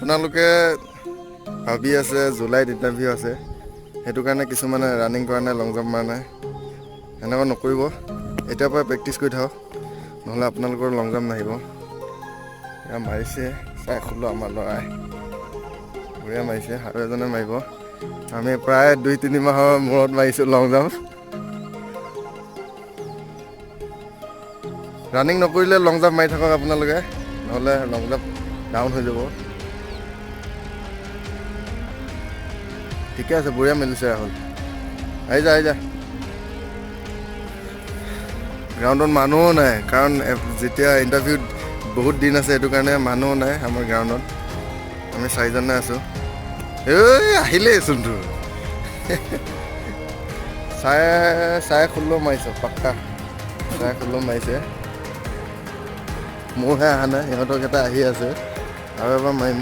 আপোনালোকে ভাবি আছে জুলাইত ইণ্টাৰভিউ আছে, সেইটো কাৰণে কিছুমানে ৰানিং কৰা নাই, লং জাম্প মাৰা নাই। সেনেকুৱা নকৰিব, এতিয়াৰ পৰা প্ৰেক্টিচ কৰি থাকক, নহ'লে আপোনালোকৰ লং জাম্প নাহিব। এয়া মাৰিছে, চাই খোলো আমাৰ ল'ৰাই বঢ়িয়া মাৰিছে, আৰু এজনে মাৰিব। আমি প্ৰায় 2-3 মাহৰ মূৰত মাৰিছোঁ লং জাম্প। ৰানিং নকৰিলে লং জাম্প মাৰি থাকক আপোনালোকে, নহ'লে লং জাম্প ডাউন হৈ যাব। ঠিকে আছে, বঢ়িয়া মেলিছে ৰাহুল, আহি যা। গ্ৰাউণ্ডত মানুহো নাই, কাৰণ যেতিয়া ইণ্টাৰভিউত বহুত দিন আছে, সেইটো কাৰণে মানুহো নাই আমাৰ গ্ৰাউণ্ডত। আমি 4জনে আছোঁ। আহিলেই চোন তোৰ চাৰে 16 মাৰিছ পাক্কা, চাৰে 16 মাৰিছে। মোৰহে অহা নাই, সিহঁতক এটা আহি আছে, আৰু এবাৰ মাৰিম।